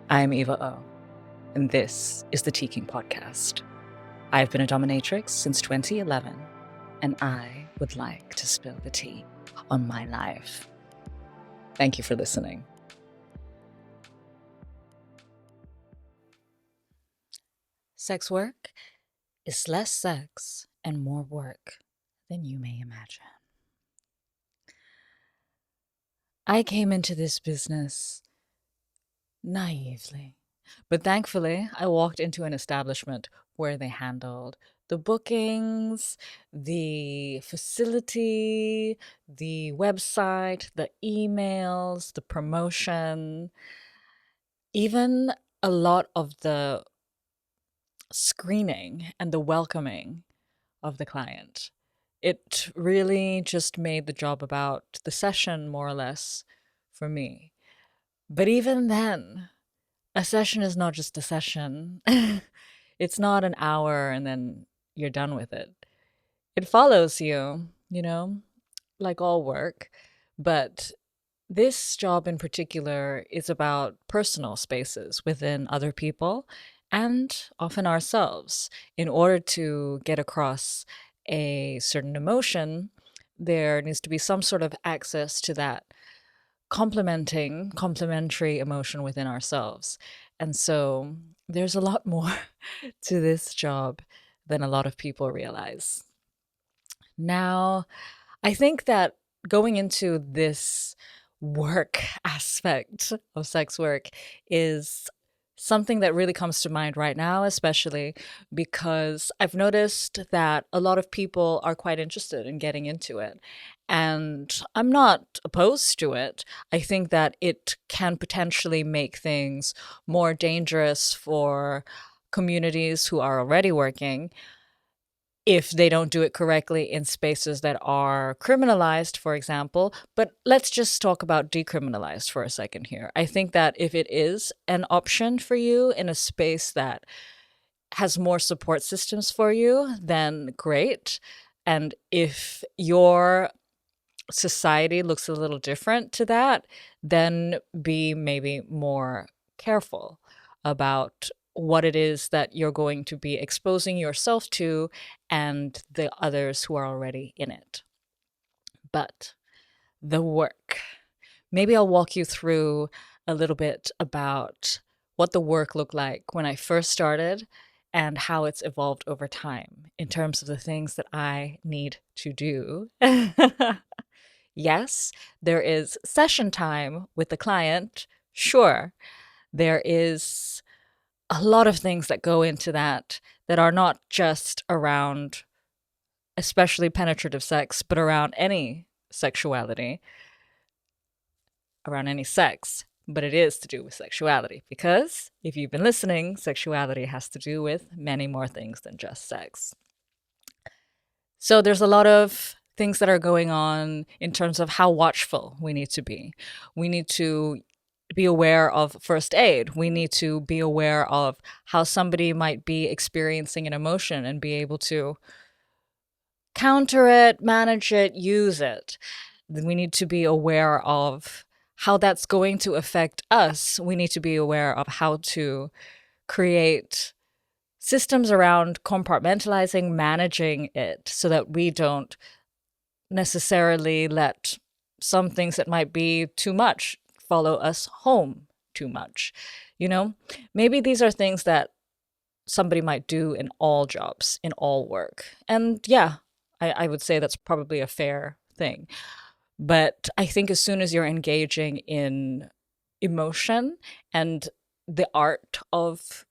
I'm Eva O, and this is the Teakink podcast. I've been a dominatrix since 2011, and I would like to spill the tea on my life. Thank you for listening. Sex work is less sex and more work than you may imagine. I came into this business naively, but thankfully I walked into an establishment where they handled the bookings, the facility, the website, the emails, the promotion, even a lot of the screening and the welcoming of the client. It really just made the job about the session, more or less, for me. But even then, a session is not just a session. It's not an hour and then you're done with it. It follows you, like all work. But this job in particular is about personal spaces within other people and often ourselves. In order to get across a certain emotion, there needs to be some sort of access to that complementary emotion within ourselves. And so there's a lot more to this job than a lot of people realize. Now, I think that going into this work aspect of sex work is something that really comes to mind right now, especially because I've noticed that a lot of people are quite interested in getting into it. And I'm not opposed to it. I think that it can potentially make things more dangerous for communities who are already working if they don't do it correctly in spaces that are criminalized, for example. But let's just talk about decriminalized for a second here. I think that if it is an option for you in a space that has more support systems for you, then great. And if your society looks a little different to that, then be maybe more careful about what it is that you're going to be exposing yourself to and the others who are already in it. But the work. Maybe I'll walk you through a little bit about what the work looked like when I first started and how it's evolved over time in terms of the things that I need to do. Yes, there is session time with the client. Sure, there is a lot of things that go into that are not just around, especially penetrative sex, but around any sexuality, around any sex. But it is to do with sexuality because if you've been listening, sexuality has to do with many more things than just sex. So there's a lot of things that are going on in terms of how watchful we need to be. We need to be aware of first aid. We need to be aware of how somebody might be experiencing an emotion and be able to counter it, manage it, use it. We need to be aware of how that's going to affect us. We need to be aware of how to create systems around compartmentalizing, managing it so that we don't necessarily let some things that might be too much follow us home too much. Maybe these are things that somebody might do in all jobs, in all work. And yeah, I would say that's probably a fair thing. But I think as soon as you're engaging in emotion and the art of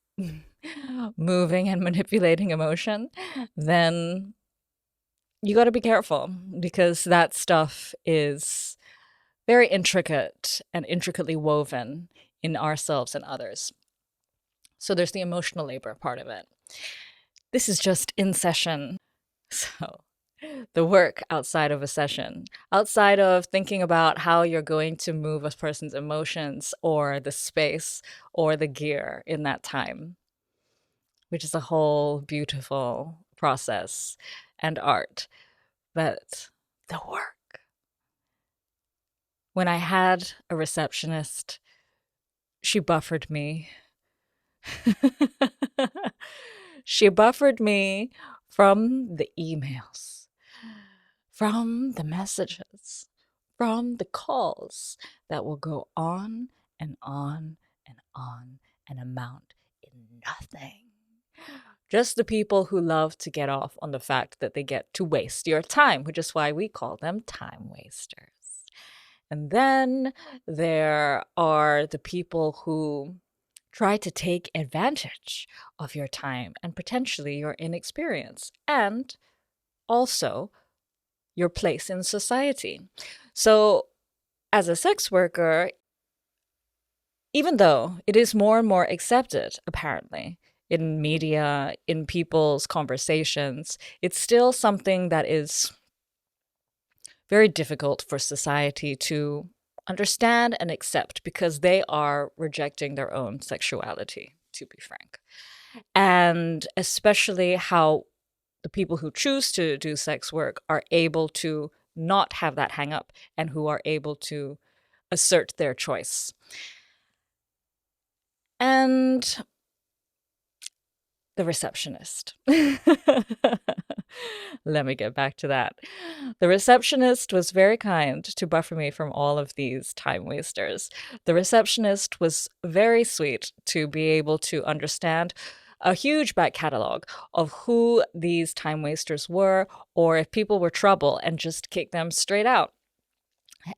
moving and manipulating emotion, then you got to be careful because that stuff is very intricate and intricately woven in ourselves and others. So there's the emotional labor part of it. This is just in session. So the work outside of a session, outside of thinking about how you're going to move a person's emotions or the space or the gear in that time, which is a whole beautiful process and art. But the work. When I had a receptionist, she buffered me. She buffered me from the emails, from the messages, from the calls that will go on and on and on and amount in nothing. Just the people who love to get off on the fact that they get to waste your time, which is why we call them time wasters. And then there are the people who try to take advantage of your time and potentially your inexperience and also your place in society. So, as a sex worker, even though it is more and more accepted, apparently, in media, in people's conversations, it's still something that is very difficult for society to understand and accept because they are rejecting their own sexuality, to be frank. And especially how the people who choose to do sex work are able to not have that hang up and who are able to assert their choice. And the receptionist. Let me get back to that. The receptionist was very kind to buffer me from all of these time wasters. The receptionist was very sweet to be able to understand a huge back catalog of who these time wasters were, or if people were trouble, and just kick them straight out.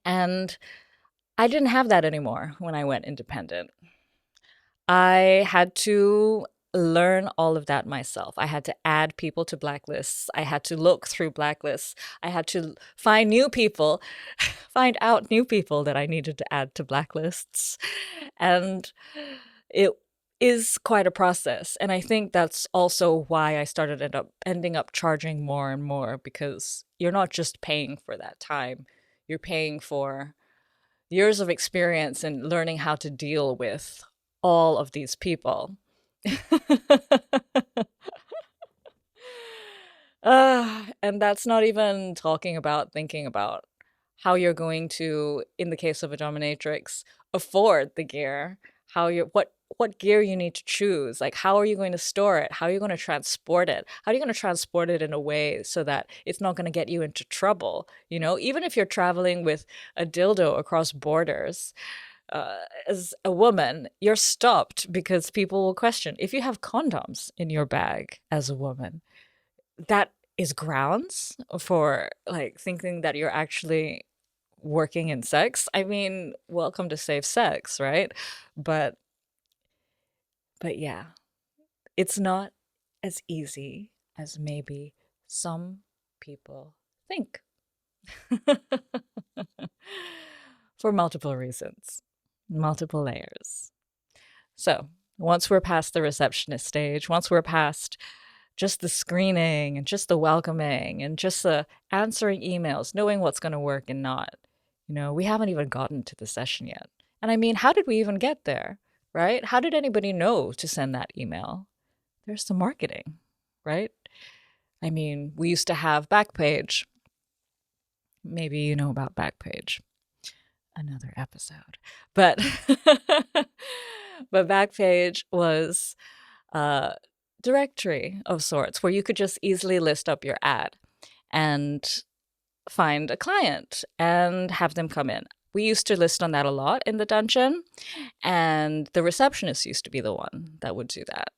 And I didn't have that anymore when I went independent. I had to learn all of that myself. I had to add people to blacklists. I had to look through blacklists. I had to find new people, find out new people that I needed to add to blacklists. And it is quite a process. And I think that's also why I started ending up charging more and more, because you're not just paying for that time. You're paying for years of experience and learning how to deal with all of these people. And that's not even thinking about how you're going to, in the case of a dominatrix, afford the gear, what gear you need to choose, like how are you going to store it, how are you going to transport it, how are you going to transport it in a way so that it's not going to get you into trouble, even if you're traveling with a dildo across borders. As a woman, you're stopped because people will question. If you have condoms in your bag as a woman, that is grounds for thinking that you're actually working in sex. I mean, welcome to safe sex, right? But yeah, it's not as easy as maybe some people think. For multiple reasons, multiple layers. So once we're past the receptionist stage, once we're past just the screening and just the welcoming and just the answering emails, knowing what's going to work and not, we haven't even gotten to the session yet. And I mean, how did we even get there, right? How did anybody know to send that email? There's the marketing, right? I mean, we used to have Backpage. Maybe you know about Backpage. Another episode. But Backpage was a directory of sorts where you could just easily list up your ad and find a client and have them come in. We used to list on that a lot in the dungeon, and the receptionist used to be the one that would do that.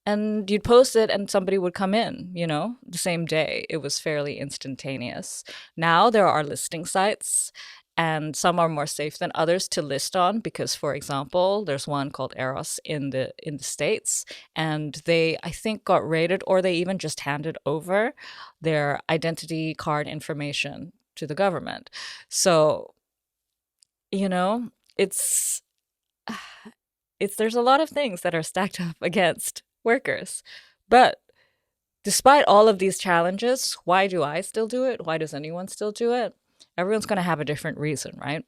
And you'd post it and somebody would come in, the same day. It was fairly instantaneous. Now there are listing sites, and some are more safe than others to list on because, for example, there's one called Eros in the States, and they, I think, got raided, or they even just handed over their identity card information to the government. So, it's there's a lot of things that are stacked up against workers. But despite all of these challenges, why do I still do it? Why does anyone still do it? Everyone's going to have a different reason, right?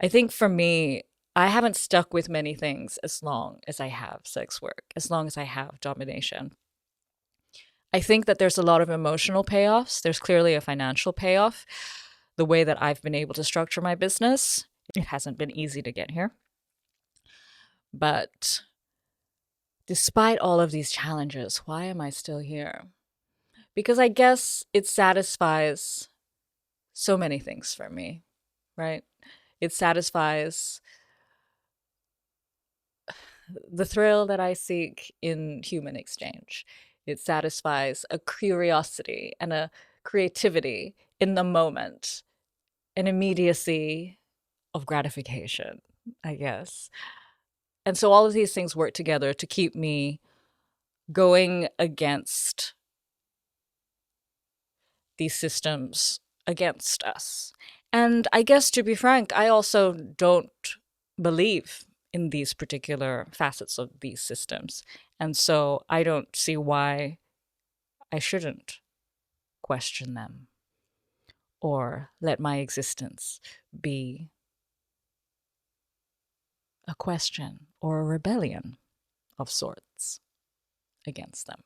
I think for me, I haven't stuck with many things as long as I have sex work, as long as I have domination. I think that there's a lot of emotional payoffs. There's clearly a financial payoff. The way that I've been able to structure my business, it hasn't been easy to get here. But despite all of these challenges, why am I still here? Because I guess it satisfies so many things for me, right? It satisfies the thrill that I seek in human exchange. It satisfies a curiosity and a creativity in the moment, an immediacy of gratification, I guess. And so all of these things work together to keep me going against these systems against us. And I guess, to be frank, I also don't believe in these particular facets of these systems. And so I don't see why I shouldn't question them or let my existence be a question or a rebellion of sorts against them.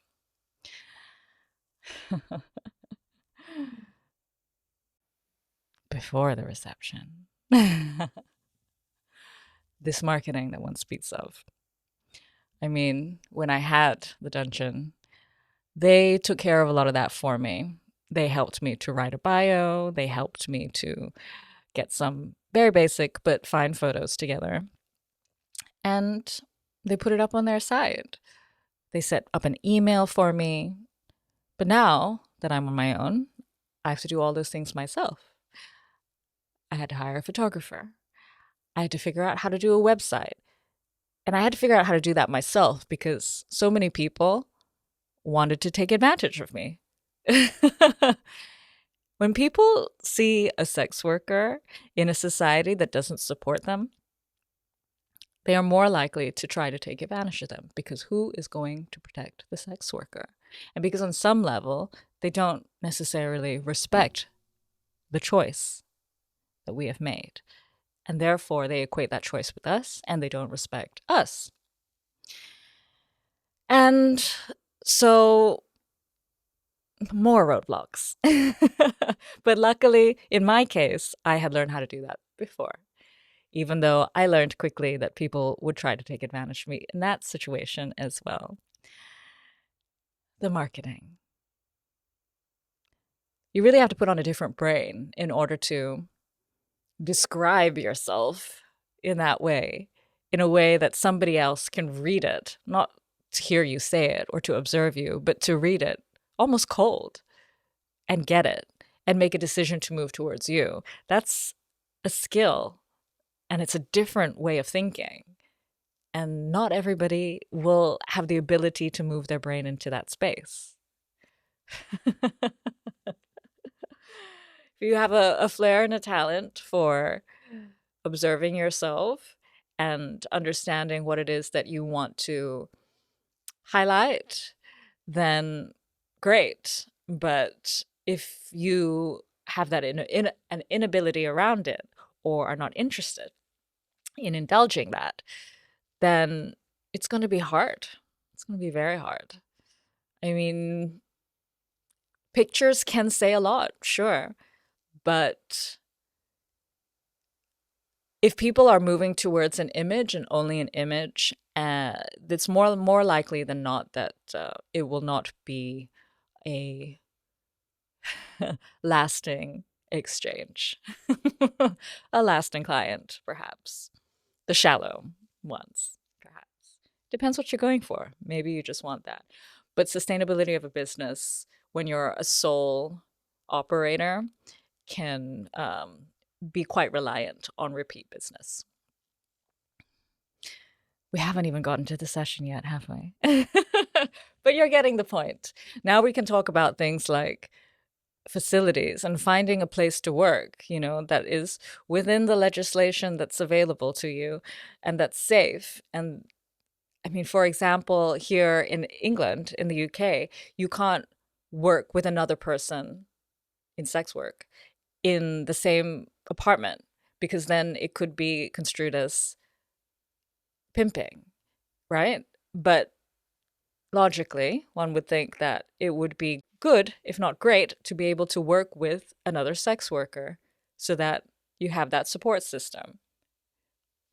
Before the reception. This marketing that one speaks of. I mean, when I had the dungeon, they took care of a lot of that for me. They helped me to write a bio. They helped me to get some very basic but fine photos together. And they put it up on their site. They set up an email for me. But now that I'm on my own, I have to do all those things myself. I had to hire a photographer. I had to figure out how to do a website. And I had to figure out how to do that myself because so many people wanted to take advantage of me. When people see a sex worker in a society that doesn't support them, they are more likely to try to take advantage of them because who is going to protect the sex worker? And because on some level, they don't necessarily respect the choice that we have made. And therefore, they equate that choice with us and they don't respect us. And so, more roadblocks. But luckily, in my case, I had learned how to do that before, even though I learned quickly that people would try to take advantage of me in that situation as well. The marketing. You really have to put on a different brain in order to describe yourself in that way, in a way that somebody else can read it, not to hear you say it or to observe you, but to read it almost cold and get it and make a decision to move towards you. That's a skill and it's a different way of thinking. And not everybody will have the ability to move their brain into that space. If you have a flair and a talent for observing yourself and understanding what it is that you want to highlight, then great. But if you have that an inability around it or are not interested in indulging that, then it's going to be hard. It's going to be very hard. I mean, pictures can say a lot, sure. But if people are moving towards an image and only an image, it's more likely than not that it will not be a lasting exchange, a lasting client, perhaps. The shallow ones, perhaps. Depends what you're going for. Maybe you just want that. But sustainability of a business, when you're a sole operator, can be quite reliant on repeat business. We haven't even gotten to the session yet, have we? But you're getting the point. Now we can talk about things like facilities and finding a place to work, that is within the legislation that's available to you and that's safe. And I mean, for example, here in England, in the UK, you can't work with another person in sex work in the same apartment because then it could be construed as pimping, right? But logically, one would think that it would be good, if not great, to be able to work with another sex worker so that you have that support system.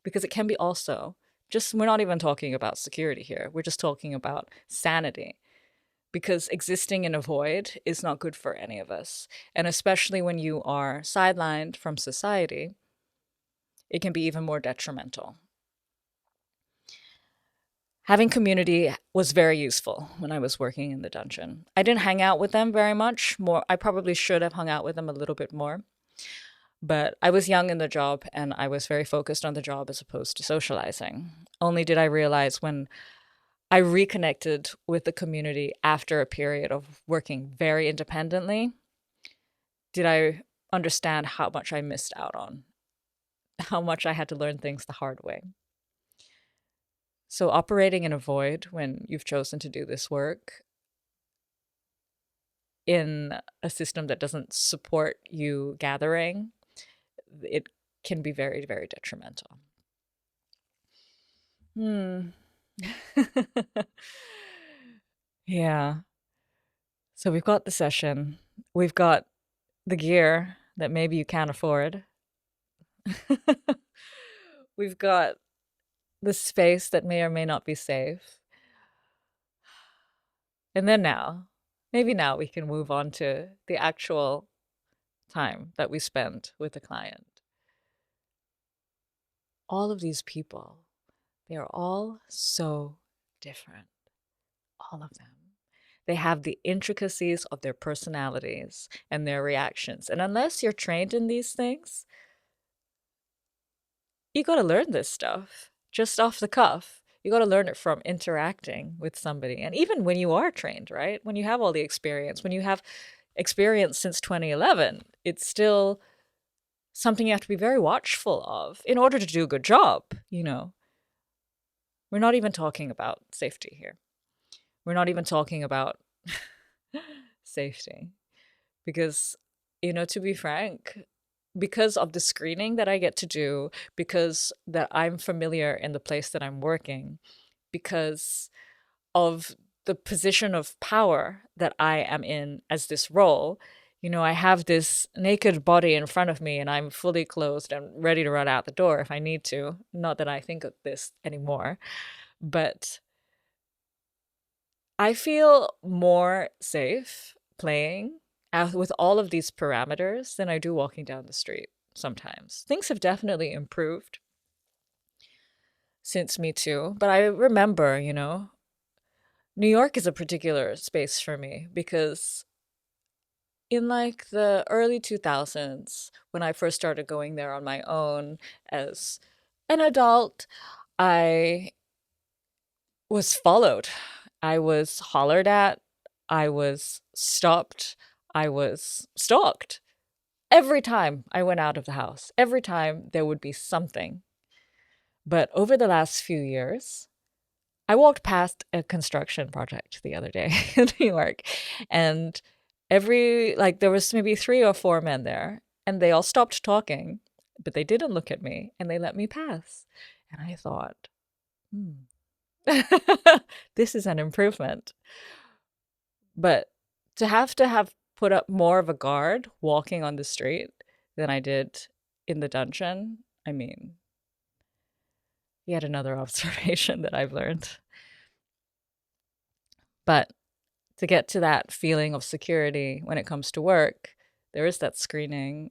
Because it can be also Just we're not even talking about security here. We're just talking about sanity, because existing in a void is not good for any of us. And especially when you are sidelined from society, it can be even more detrimental. Having community was very useful when I was working in the dungeon. I didn't hang out with them very much more. I probably should have hung out with them a little bit more. But I was young in the job and I was very focused on the job as opposed to socializing. Only did I realize when I reconnected with the community after a period of working very independently, did I understand how much I missed out on, how much I had to learn things the hard way. So operating in a void when you've chosen to do this work in a system that doesn't support you gathering, it can be very, very detrimental. Yeah. So we've got the session. We've got the gear that maybe you can't afford. We've got the space that may or may not be safe. And then maybe now we can move on to the actual time that we spend with the client. All of these people, they are all so different. All of them. They have the intricacies of their personalities and their reactions. And unless you're trained in these things, you got to learn this stuff just off the cuff. You got to learn it from interacting with somebody. And even when you are trained, right? When you have all the experience, when you have experience since 2011, it's still something you have to be very watchful of in order to do a good job, you know. We're not even talking about safety here. We're not even talking about safety. Because, you know, to be frank, because of the screening that I get to do, because that I'm familiar in the place that I'm working, because of the position of power that I am in as this role, you know, I have this naked body in front of me and I'm fully clothed and ready to run out the door if I need to. Not that I think of this anymore, but I feel more safe playing with all of these parameters than I do walking down the street sometimes. Things have definitely improved since Me Too, but I remember, you know, New York is a particular space for me because in like the early 2000s, when I first started going there on my own as an adult, I was followed. I was hollered at. I was stopped. I was stalked. Every time I went out of the house, every time there would be something. But over the last few years, I walked past a construction project the other day in New York, and there was maybe 3 or 4 men there, and they all stopped talking, but they didn't look at me, and they let me pass. And I thought, this is an improvement. But to have put up more of a guard walking on the street than I did in the dungeon, I mean, yet another observation that I've learned. But to get to that feeling of security when it comes to work, there is that screening,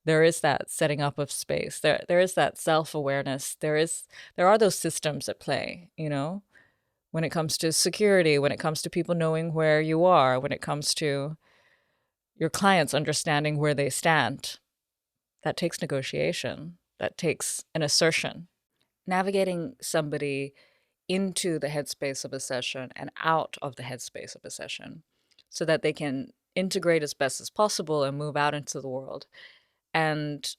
there is that setting up of space, there is that self-awareness, there are those systems at play, you know, when it comes to security, when it comes to people knowing where you are, when it comes to your clients understanding where they stand. That takes negotiation. That takes an assertion. Navigating somebody into the headspace of a session and out of the headspace of a session so that they can integrate as best as possible and move out into the world. And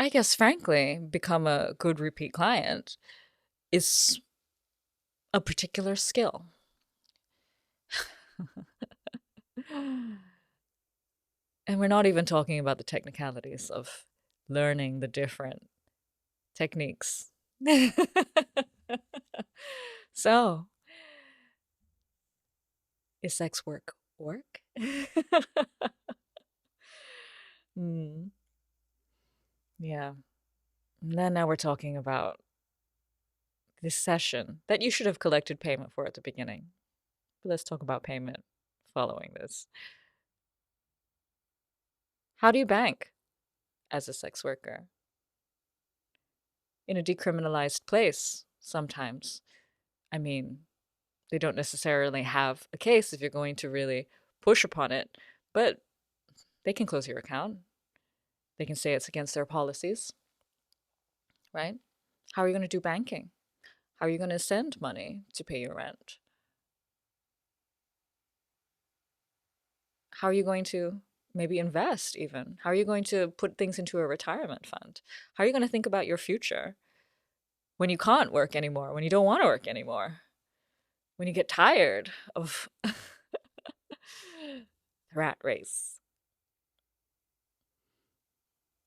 I guess, frankly, become a good repeat client is a particular skill. And we're not even talking about the technicalities of learning the different techniques. So, is sex work? Mm, yeah. And then now we're talking about this session that you should have collected payment for at the beginning. But let's talk about payment following this. How do you bank as a sex worker? In a decriminalized place, sometimes. I mean, they don't necessarily have a case if you're going to really push upon it, but they can close your account. They can say it's against their policies, right? How are you going to do banking? How are you going to send money to pay your rent? How are you going to maybe invest even? How are you going to put things into a retirement fund? How are you going to think about your future when you can't work anymore, when you don't want to work anymore, when you get tired of the rat race?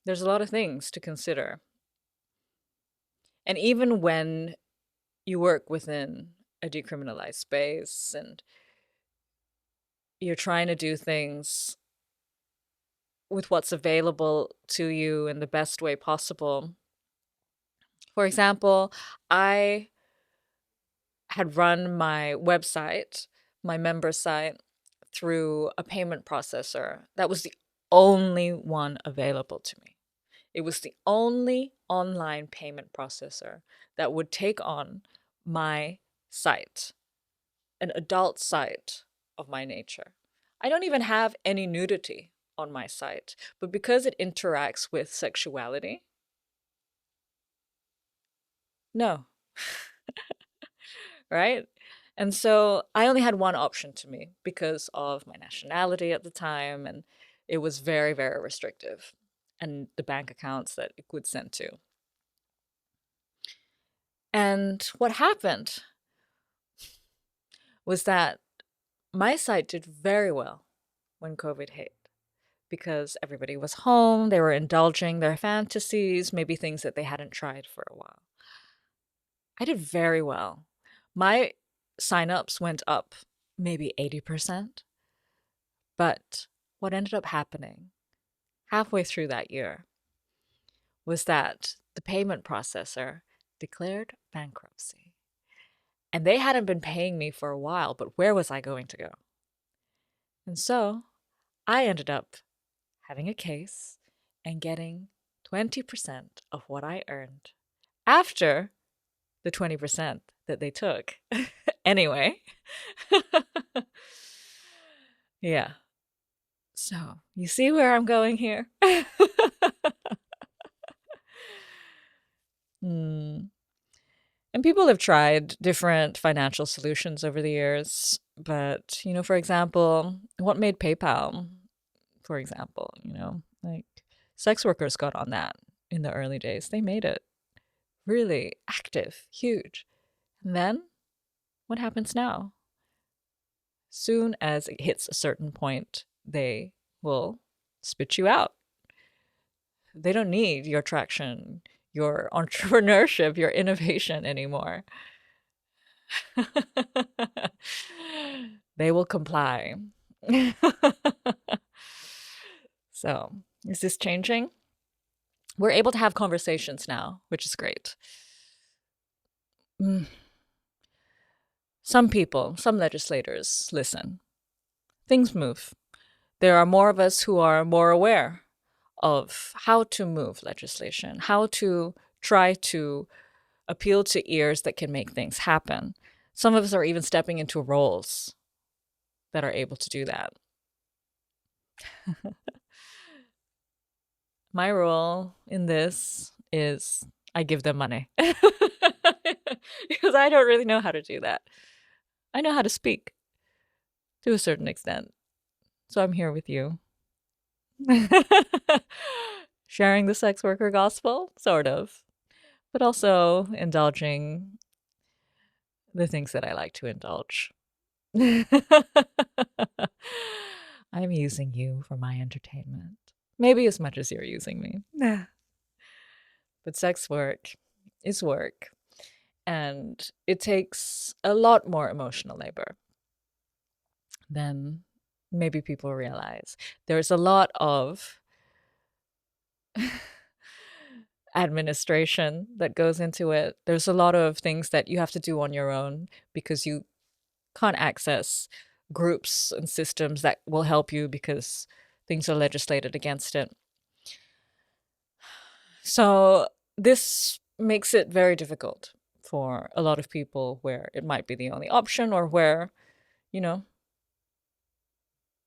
There's a lot of things to consider. And even when you work within a decriminalized space and you're trying to do things with what's available to you in the best way possible. For example, I had run my website, my member site, through a payment processor. That was the only one available to me. It was the only online payment processor that would take on my site, an adult site of my nature. I don't even have any nudity on my site, but because it interacts with sexuality, no, right? And so I only had one option to me because of my nationality at the time, and it was very, very restrictive, and the bank accounts that it would send to. And what happened was that my site did very well when COVID hit because everybody was home, they were indulging their fantasies, maybe things that they hadn't tried for a while. I did very well. My signups went up maybe 80%. But what ended up happening halfway through that year was that the payment processor declared bankruptcy. And they hadn't been paying me for a while, but where was I going to go? And so I ended up having a case and getting 20% of what I earned after the 20% that they took. Anyway. Yeah. So, you see where I'm going here? Hmm. And people have tried different financial solutions over the years. But, for example, what made PayPal, for example, like sex workers got on that in the early days. They made it really active, huge. And then what happens now? Soon as it hits a certain point, they will spit you out. They don't need your traction, your entrepreneurship, your innovation anymore. They will comply. So, is this changing? We're able to have conversations now, which is great. Some people, some legislators listen. Things move. There are more of us who are more aware of how to move legislation, how to try to appeal to ears that can make things happen. Some of us are even stepping into roles that are able to do that. My role in this is I give them money because I don't really know how to do that. I know how to speak to a certain extent. So I'm here with you. Sharing the sex worker gospel, sort of, but also indulging the things that I like to indulge. I'm using you for my entertainment. Maybe as much as you're using me. But sex work is work. And it takes a lot more emotional labor than maybe people realize. There's a lot of administration that goes into it. There's a lot of things that you have to do on your own because you can't access groups and systems that will help you because things are legislated against it. So this makes it very difficult for a lot of people where it might be the only option or where, you know,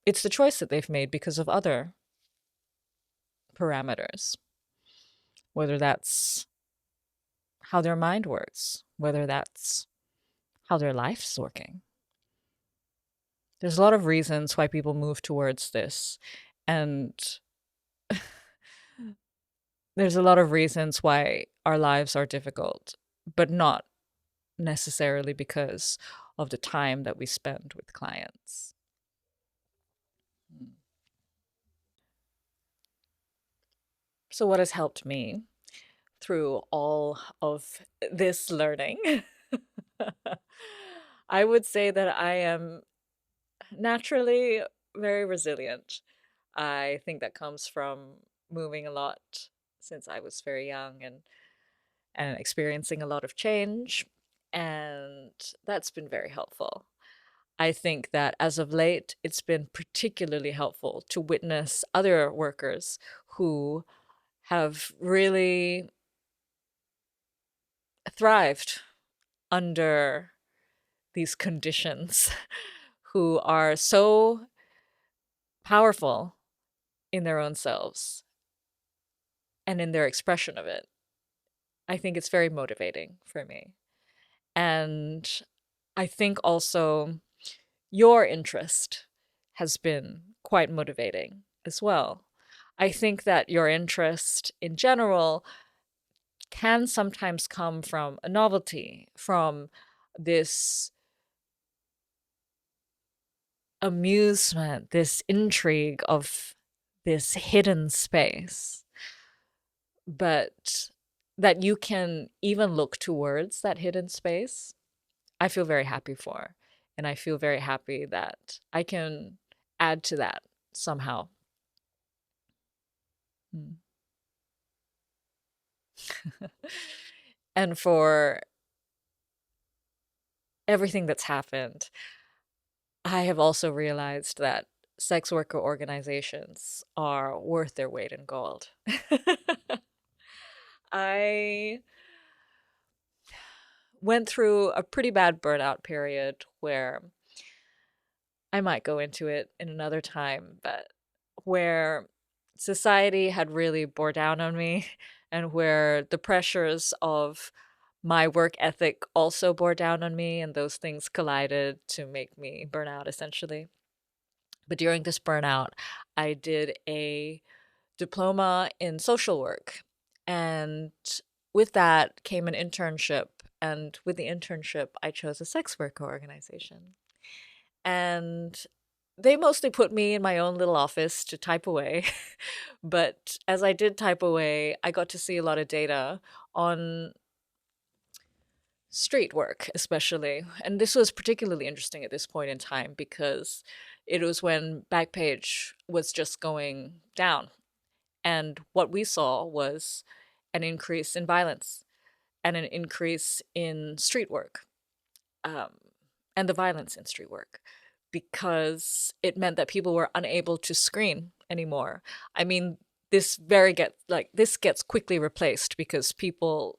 it's the choice that they've made because of other parameters, whether that's how their mind works, whether that's how their life's working. There's a lot of reasons why people move towards this, and there's a lot of reasons why our lives are difficult, but not necessarily because of the time that we spend with clients. So, what has helped me through all of this learning? I would say that I am naturally very resilient. I think that comes from moving a lot since I was very young and experiencing a lot of change. And that's been very helpful. I think that as of late, it's been particularly helpful to witness other workers who have really thrived under these conditions, who are so powerful in their own selves and in their expression of it. I think it's very motivating for me. And I think also your interest has been quite motivating as well. I think that your interest in general can sometimes come from a novelty, from this amusement, this intrigue of this hidden space, but that you can even look towards that hidden space, I feel very happy for. And I feel very happy that I can add to that somehow. Mm. And for everything that's happened, I have also realized that sex worker organizations are worth their weight in gold. I went through a pretty bad burnout period where I might go into it in another time, but where society had really bore down on me and where the pressures of my work ethic also bore down on me, and those things collided to make me burn out essentially. But during this burnout, I did a diploma in social work. And with that came an internship. And with the internship, I chose a sex worker organization. And they mostly put me in my own little office to type away. But as I did type away, I got to see a lot of data on street work, especially. And this was particularly interesting at this point in time because it was when Backpage was just going down. And what we saw was an increase in violence and an increase in street work, um, and the violence in street work, because it meant that people were unable to screen anymore. I mean, this gets quickly replaced because people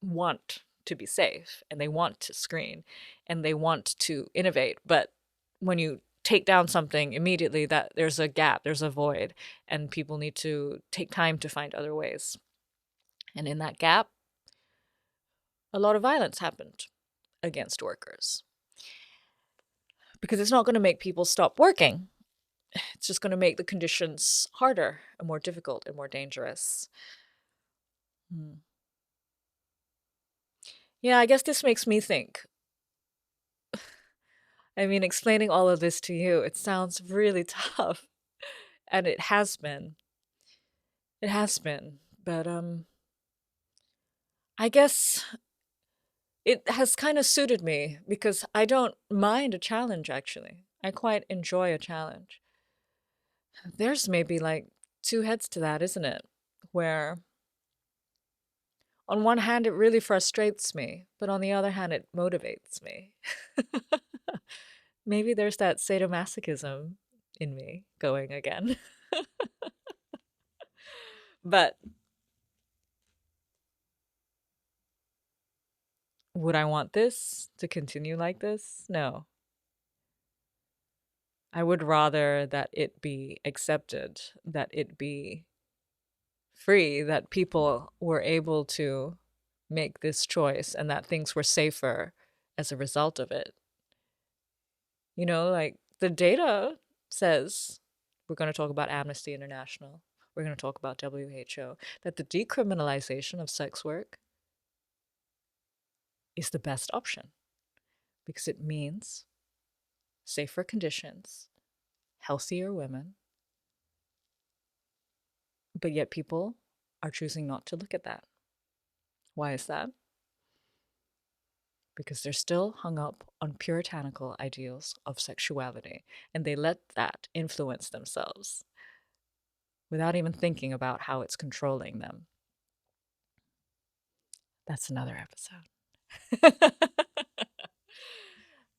want to be safe and they want to screen and they want to innovate. But when you take down something immediately, that there's a gap, there's a void, and people need to take time to find other ways. And in that gap, a lot of violence happened against workers because it's not going to make people stop working. It's just going to make the conditions harder and more difficult and more dangerous. Yeah, I guess this makes me think. I mean, explaining all of this to you, it sounds really tough. And it has been. It has been. But I guess it has kind of suited me because I don't mind a challenge actually. I quite enjoy a challenge. There's maybe like two heads to that, isn't it? Where On one hand, it really frustrates me, but on the other hand, it motivates me. Maybe there's that sadomasochism in me going again. But would I want this to continue like this? No. I would rather that it be accepted, that it be free, that people were able to make this choice and that things were safer as a result of it. You know, like the data says, we're going to talk about Amnesty International, we're going to talk about WHO, that the decriminalization of sex work is the best option because it means safer conditions, healthier women, but yet people are choosing not to look at that. Why is that? Because they're still hung up on puritanical ideals of sexuality, and they let that influence themselves without even thinking about how it's controlling them. That's another episode.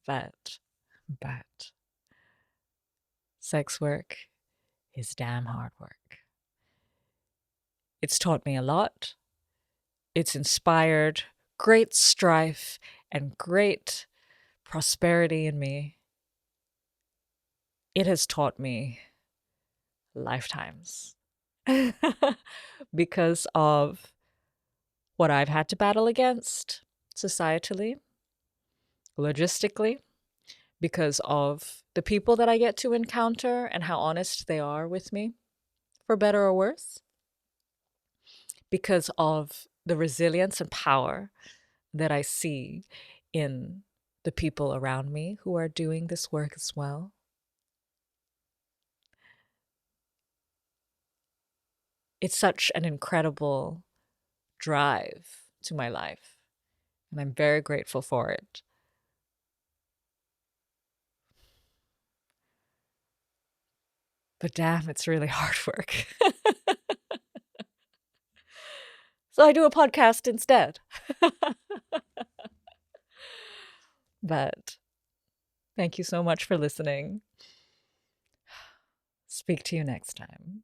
but sex work is damn hard work. It's taught me a lot. It's inspired great strife and great prosperity in me. It has taught me lifetimes because of what I've had to battle against societally, logistically, because of the people that I get to encounter and how honest they are with me, for better or worse, because of the resilience and power that I see in the people around me who are doing this work as well. It's such an incredible drive to my life, and I'm very grateful for it. But damn, it's really hard work. So I do a podcast instead. But thank you so much for listening. Speak to you next time.